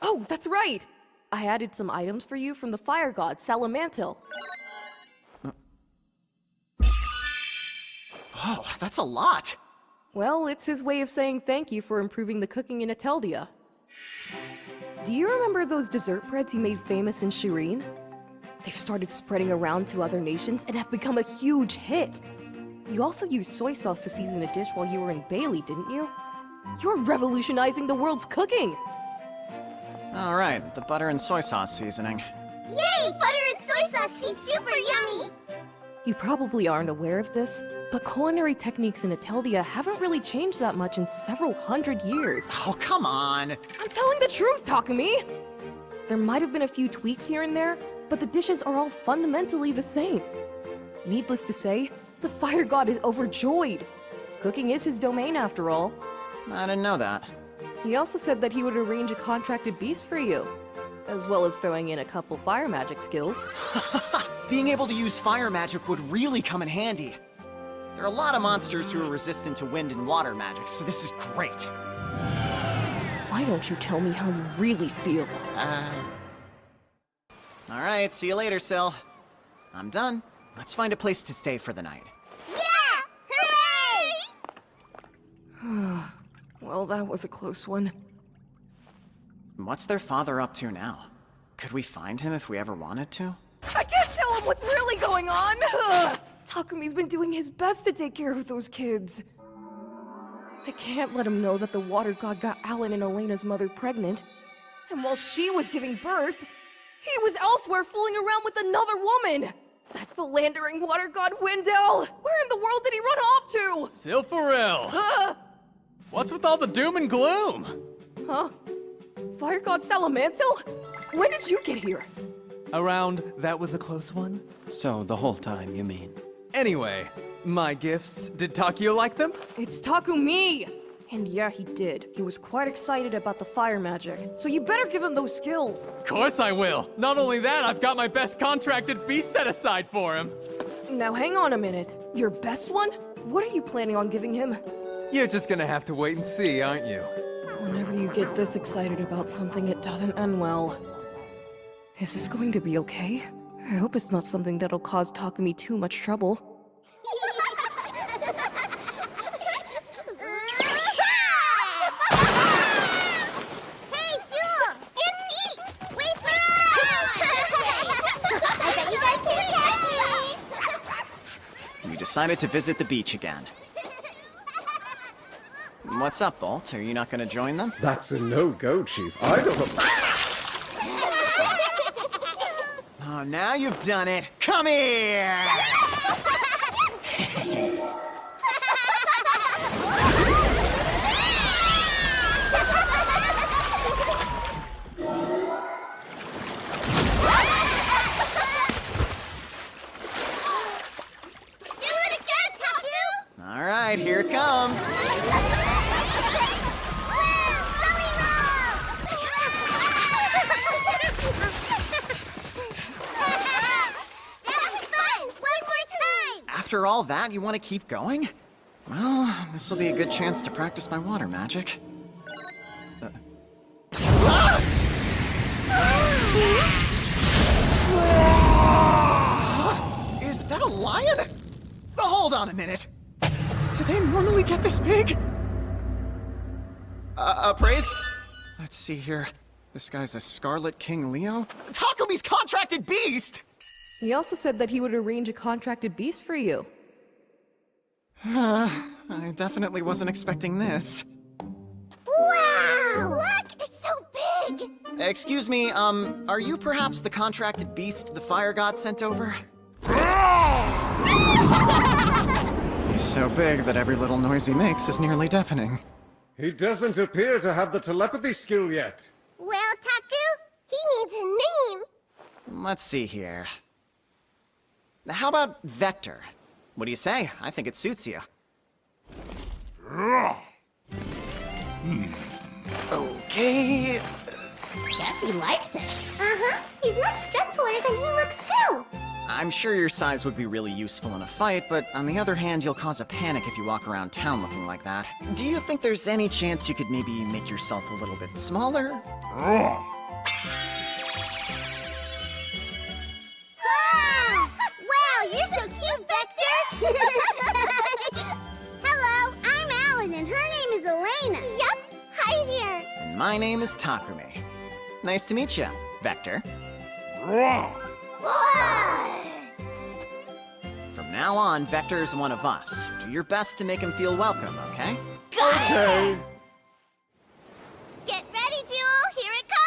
Oh, that's right! I added some items for you from the fire god, Salamantil. Oh, that's a lot! Well, it's his way of saying thank you for improving the cooking in Ateldia. Do you remember those dessert breads you made famous in Shireen? They've started spreading around to other nations and have become a huge hit. You also used soy sauce to season a dish while you were in Bailey, didn't you? You're revolutionizing the world's cooking! Alright, the butter and soy sauce seasoning. Yay! Butter and soy sauce taste super yummy! You probably aren't aware of this, but culinary techniques in Ateldia haven't really changed that much in several hundred years. Oh, come on! I'm telling the truth, Takumi! There might have been a few tweaks here and there, but the dishes are all fundamentally the same. Needless to say, the fire god is overjoyed. Cooking is his domain, after all. I didn't know that. He also said that he would arrange a contracted beast for you, as well as throwing in a couple fire magic skills. Being able to use fire magic would really come in handy. There are a lot of monsters who are resistant to wind and water magic, so this is great. Why don't you tell me how you really feel? Alright, see you later, Syl. I'm done. Let's find a place to stay for the night. Yeah! Hooray! Well, that was a close one. What's their father up to now? Could we find him if we ever wanted to? I can't tell him what's really going on! Takumi's been doing his best to take care of those kids. I can't let him know that the water god got Alan and Elena's mother pregnant. And while she was giving birth, he was elsewhere fooling around with another woman! That philandering water god Wendell! Where in the world did he run off to? Silpharil! What's with all the doom and gloom? Huh? Fire god Salamantil? When did you get here? Around, that was a close one. So, the whole time, you mean? Anyway, My gifts. Did Takio like them? It's Takumi! And yeah, he did. He was quite excited about the fire magic. So you better give him those skills. Of course I will. Not only that, I've got my best contracted beast set aside for him. Now hang on a minute. Your best one? What are you planning on giving him? You're just gonna have to wait and see, aren't you? Whenever you get this excited about something, it doesn't end well. Is this going to be okay? I hope it's not something that'll cause Takumi too much trouble. Hey, Jewel! And Pete! Wait for us! I bet you guys can't catch me! We decided to visit the beach again. What's up, Bolt? Are you not gonna join them? That's a no-go, Chief. I don't know. Oh, now you've done it. Come here! Do it again, Taku! All right, here it comes. After all that, you want to keep going? Well, this will be a good chance to practice my water magic. Is that a lion? Hold on a minute. Do they normally get this big? Praise? Let's see here. This guy's a Scarlet King Leo? Takumi's contracted beast! He also said that he would arrange a contracted beast for you. I definitely wasn't expecting this. Wow! Look! It's so big! Excuse me, are you perhaps the contracted beast the fire god sent over? He's so big that every little noise he makes is nearly deafening. He doesn't appear to have the telepathy skill yet. Well, Taku, he needs a name. Let's see here. How about Vector? What do you say? I think it suits you. Okay. Guess he likes it. Uh-huh. He's much gentler than he looks, too. I'm sure your size would be really useful in a fight, but on the other hand, you'll cause a panic if you walk around town looking like that. Do you think there's any chance you could maybe make yourself a little bit smaller? Ah! Wow, you're so cute, Vector! Hello, I'm Alan, and her name is Elena. Yep, hi there. And my name is Takumi. Nice to meet you, Vector. From now on, Vector's one of us. Do your best to make him feel welcome, okay? Okay. Get ready, Jewel. Here it comes.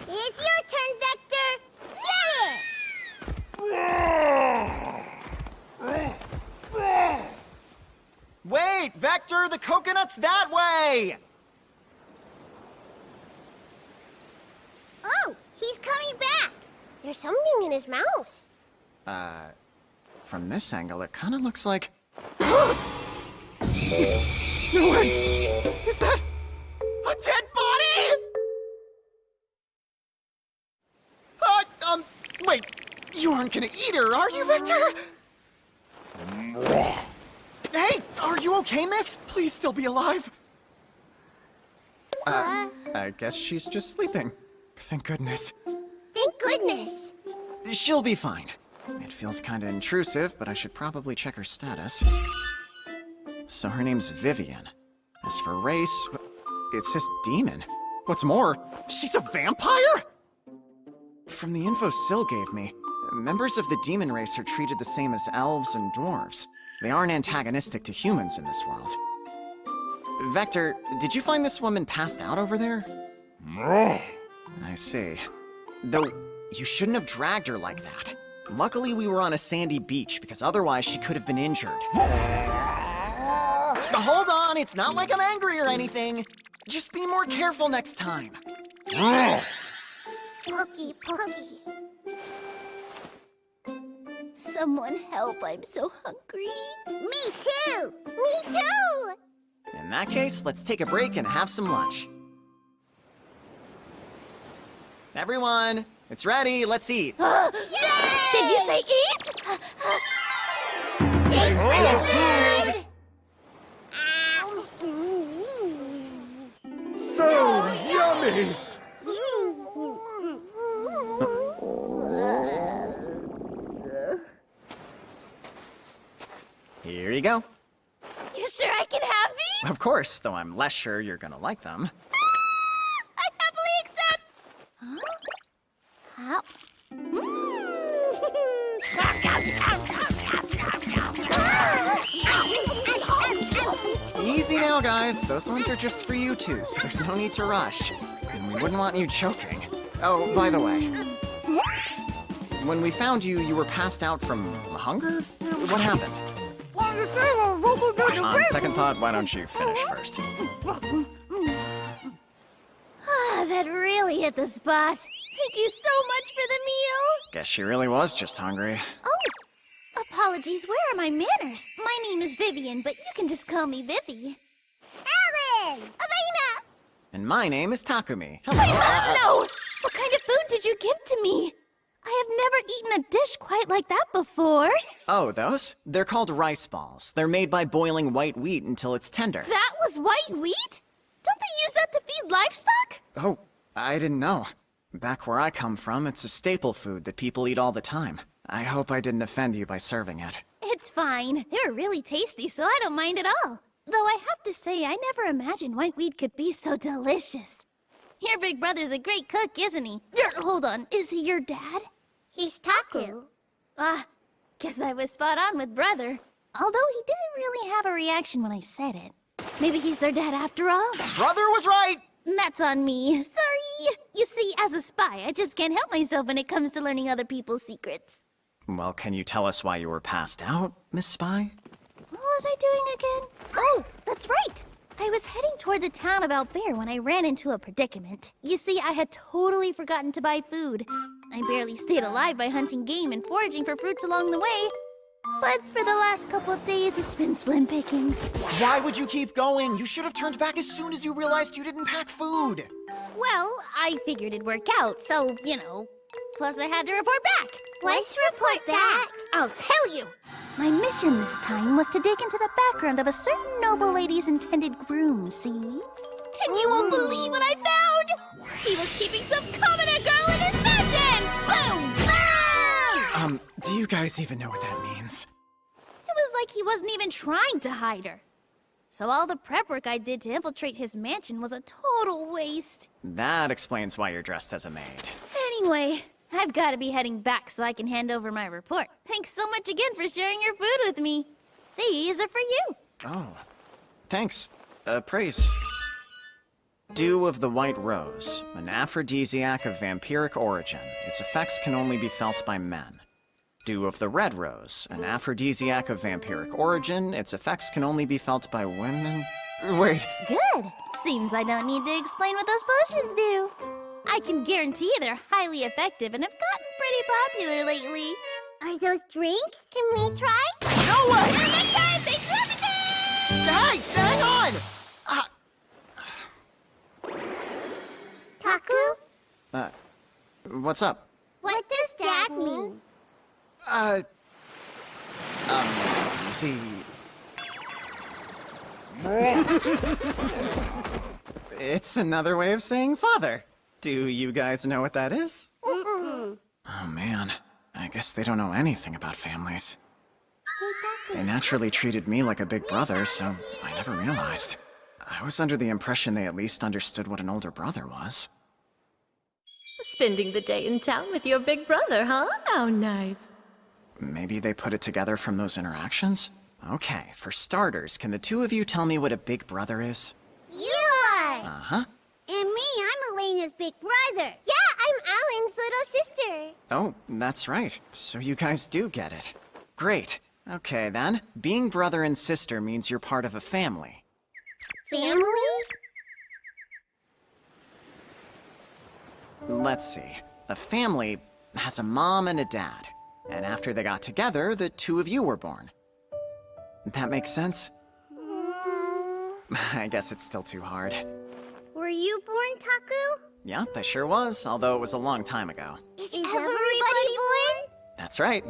It's your turn, Vector. Get it! Wait, Vector, the coconut's that way! Oh, he's coming back. There's something in his mouth. From this angle, it kind of looks like... No way! Is that a dead body? Wait, you aren't gonna eat her, are you, Vector? Hey, are you okay, miss? Please still be alive. I guess she's just sleeping. Thank goodness. Thank goodness. She'll be fine. It feels kinda intrusive, but I should probably check her status. So her name's Vivian. As for race, it says demon. What's more, she's a vampire? From the info Syl gave me, members of the demon race are treated the same as elves and dwarves. They aren't antagonistic to humans in this world. Vector, did you find this woman passed out over there? No. I see. Though, you shouldn't have dragged her like that. Luckily, we were on a sandy beach, because otherwise she could have been injured. Hold on, it's not like I'm angry or anything. Just be more careful next time. Pokey, pokey. Someone help, I'm so hungry. Me too! Me too! In that case, let's take a break and have some lunch. Everyone, it's ready, let's eat. Yay! Did you say eat? Thanks for the food! So yummy! Here you go. You sure I can have these? Of course, though I'm less sure you're gonna like them. I happily accept! Huh? Easy now, guys. Those ones are just for you two, so there's no need to rush. And we wouldn't want you choking. Oh, by the way. When we found you, you were passed out from hunger? What happened? On second thought, why don't you finish first? That really hit the spot. Thank you so much for the meal. Guess she really was just hungry. Oh, apologies. Where are my manners? My name is Vivian, but you can just call me Vivi. Alan! Avina! And my name is Takumi. I must know! What kind of food did you give to me? I have never eaten a dish quite like that before. Oh, those? They're called rice balls. They're made by boiling white wheat until it's tender. That was white wheat? Don't they use that to feed livestock? Oh, I didn't know. Back where I come from, it's a staple food that people eat all the time. I hope I didn't offend you by serving it. It's fine. They're really tasty, so I don't mind at all. Though I have to say, I never imagined white wheat could be so delicious. Your big brother's a great cook, isn't he? Hold on, is he your dad? He's Taku. Guess I was spot on with brother. Although he didn't really have a reaction when I said it. Maybe he's their dad after all? Brother was right! That's on me. Sorry. You see, as a spy, I just can't help myself when it comes to learning other people's secrets. Well, can you tell us why you were passed out, Miss Spy? What was I doing again? Oh, that's right! I was heading toward the town of Albert when I ran into a predicament. You see, I had totally forgotten to buy food. I barely stayed alive by hunting game and foraging for fruits along the way. But for the last couple of days, it's been slim pickings. Why would you keep going? You should have turned back as soon as you realized you didn't pack food. Well, I figured it'd work out, so, you know. Plus, I had to report back. Let's report back. I'll tell you. My mission this time was to dig into the background of a certain noble lady's intended groom, see? And you won't believe what I found! He was keeping some covenant girl in his mansion! Boom! Boom! Do you guys even know what that means? It was like he wasn't even trying to hide her. So all the prep work I did to infiltrate his mansion was a total waste. That explains why you're dressed as a maid. Anyway, I've got to be heading back so I can hand over my report. Thanks so much again for sharing your food with me. These are for you. Oh, thanks. Praise. Dew of the White Rose, an aphrodisiac of vampiric origin. Its effects can only be felt by men. Dew of the Red Rose, an aphrodisiac of vampiric origin. Its effects can only be felt by women. Wait. Good. Seems I don't need to explain what those potions do. I can guarantee they're highly effective and have gotten pretty popular lately. Are those drinks? Can we try? No way! Next time! Thanks for everything! Hey, hang on! Taku? What's up? What does that mean? See... It's another way of saying father. Do you guys know what that is? Mm-mm. Oh man, I guess they don't know anything about families. They naturally treated me like a big brother, so I never realized. I was under the impression they at least understood what an older brother was. Spending the day in town with your big brother, huh? How nice. Maybe they put it together from those interactions? Okay, for starters, can the two of you tell me what a big brother is? You are! Uh-huh. And me, I'm Elena's big brother. Yeah, I'm Alan's little sister. Oh, that's right. So you guys do get it. Great. Okay, then. Being brother and sister means you're part of a family. Family? Let's see. A family has a mom and a dad, and after they got together, the two of you were born. That makes sense? I guess it's still too hard. Were you born, Taku? Yep, I sure was, although it was a long time ago. Is everybody born? That's right.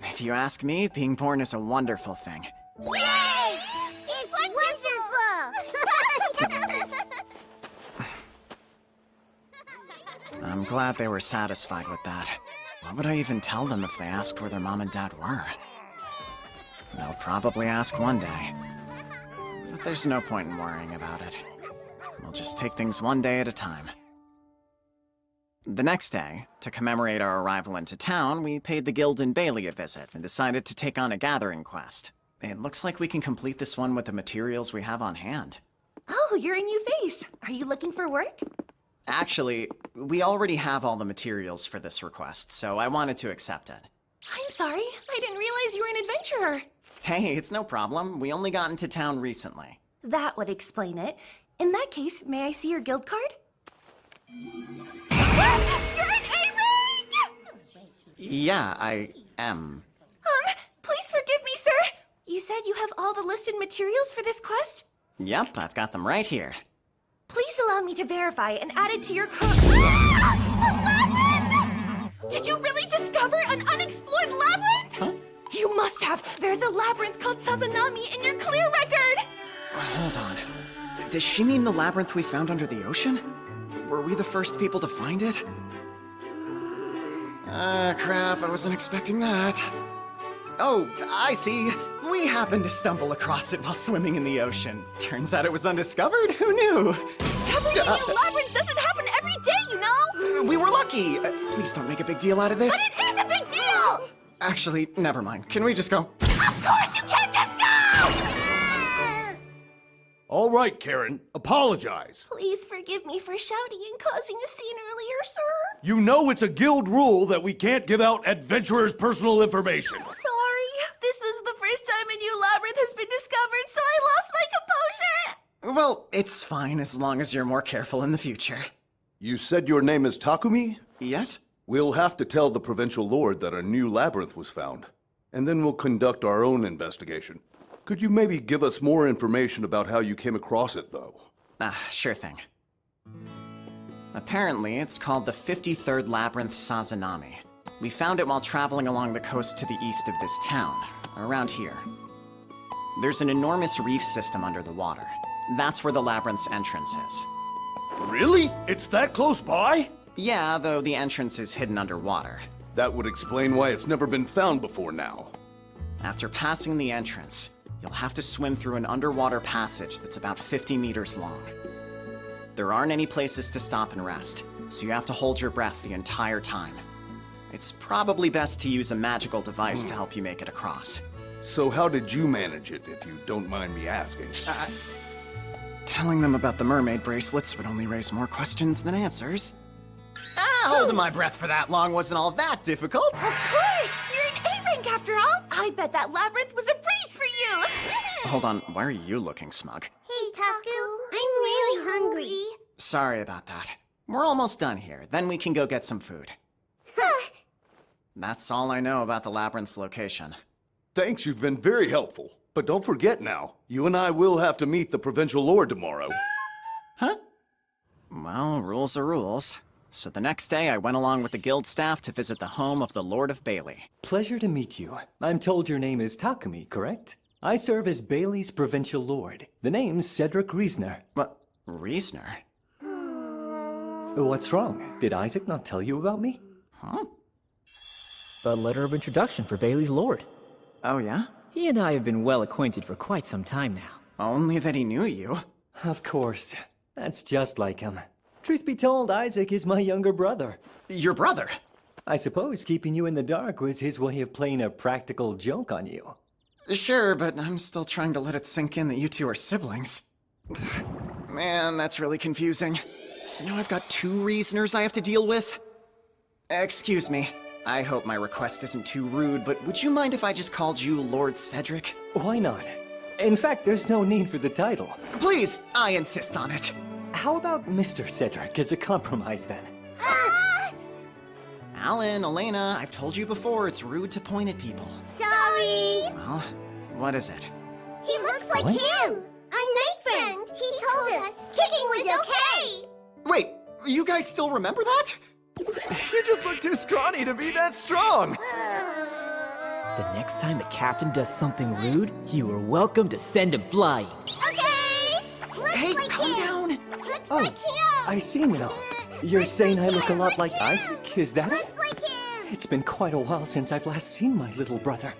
If you ask me, being born is a wonderful thing. Yay! It's wonderful! I'm glad they were satisfied with that. What would I even tell them if they asked where their mom and dad were? They'll probably ask one day. But there's no point in worrying about it. We'll just take things one day at a time. The next day, to commemorate our arrival into town, we paid the guild in Bailey a visit and decided to take on a gathering quest. It looks like we can complete this one with the materials we have on hand. Oh, you're a new face. Are you looking for work? Actually, we already have all the materials for this request, so I wanted to accept it. I'm sorry. I didn't realize you were an adventurer. Hey, it's no problem. We only got into town recently. That would explain it. In that case, may I see your guild card? You're an A-rank! Yeah, I am. Please forgive me, sir. You said you have all the listed materials for this quest? Yep, I've got them right here. Please allow me to verify and add it to your Did you really discover an unexplored labyrinth? Huh? You must have. There's a labyrinth called Sazanami in your clear record. Hold on. Does she mean the labyrinth we found under the ocean? Were we the first people to find it? Crap, I wasn't expecting that. Oh, I see. We happened to stumble across it while swimming in the ocean. Turns out it was undiscovered. Who knew? Discovering a new labyrinth doesn't happen every day, you know? We were lucky. Please don't make a big deal out of this. But it is a big deal! Actually, never mind. Can we just go? Of course you can't just go! All right, Karen. Apologize. Please forgive me for shouting and causing a scene earlier, sir. You know it's a guild rule that we can't give out adventurers' personal information. Sorry. This was the first time a new labyrinth has been discovered, so I lost my composure. Well, it's fine as long as you're more careful in the future. You said your name is Takumi? Yes? We'll have to tell the provincial lord that a new labyrinth was found, and then we'll conduct our own investigation. Could you maybe give us more information about how you came across it, though? Sure thing. Apparently, it's called the 53rd Labyrinth Sazanami. We found it while traveling along the coast to the east of this town, around here. There's an enormous reef system under the water. That's where the labyrinth's entrance is. Really? It's that close by? Yeah, though the entrance is hidden underwater. That would explain why it's never been found before now. After passing the entrance, you'll have to swim through an underwater passage that's about 50 meters long. There aren't any places to stop and rest, so you have to hold your breath the entire time. It's probably best to use a magical device to help you make it across. So how did you manage it, if you don't mind me asking? Telling them about the mermaid bracelets would only raise more questions than answers. Holding my breath for that long wasn't all that difficult. Of course! You're an A-rank after all! I bet that labyrinth was a breeze for you! Hold on, why are you looking smug? Hey, Taku, I'm really hungry. Sorry about that. We're almost done here, then we can go get some food. That's all I know about the labyrinth's location. Thanks, you've been very helpful. But don't forget now, you and I will have to meet the provincial lord tomorrow. Huh? Well, rules are rules. So the next day, I went along with the guild staff to visit the home of the Lord of Bailey. Pleasure to meet you. I'm told your name is Takumi, correct? I serve as Bailey's provincial lord. The name's Cedric Reisner. What? Reisner? What's wrong? Did Isaac not tell you about me? Huh? A letter of introduction for Bailey's lord. Oh, yeah? He and I have been well acquainted for quite some time now. Only that he knew you. Of course. That's just like him. Truth be told, Isaac is my younger brother. Your brother? I suppose keeping you in the dark was his way of playing a practical joke on you. Sure, but I'm still trying to let it sink in that you two are siblings. Man, that's really confusing. So now I've got two Reisners I have to deal with? Excuse me. I hope my request isn't too rude, but would you mind if I just called you Lord Cedric? Why not? In fact, there's no need for the title. Please, I insist on it. How about Mr. Cedric as a compromise, then? Alan, Elena, I've told you before, it's rude to point at people. Sorry! Well, what is it? He looks like him! Our night friend! He told us kicking was okay! Wait, you guys still remember that? You just look too scrawny to be that strong! The next time the captain does something rude, you are welcome to send him flying. Okay! Looks Hey, like calm him! down! Looks Oh, like him! I see now. You're saying I look a lot like Isaac, is that it? Looks like him! It's been quite a while since I've last seen my little brother.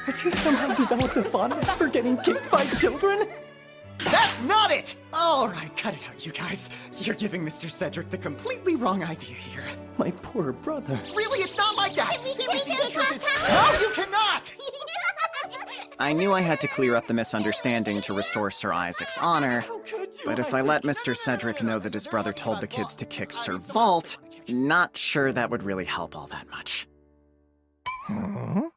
Has he somehow developed a fondness for getting kicked by children? That's not it! Alright, cut it out, you guys. You're giving Mr. Cedric the completely wrong idea here. My poor brother. Really, it's not like that! Can we He take was the him intro to this- Papa? No, you cannot! I knew I had to clear up the misunderstanding to restore Sir Isaac's honor, but if I let Mr. Cedric know that his brother told the kids to kick Sir Vault, not sure that would really help all that much. Huh?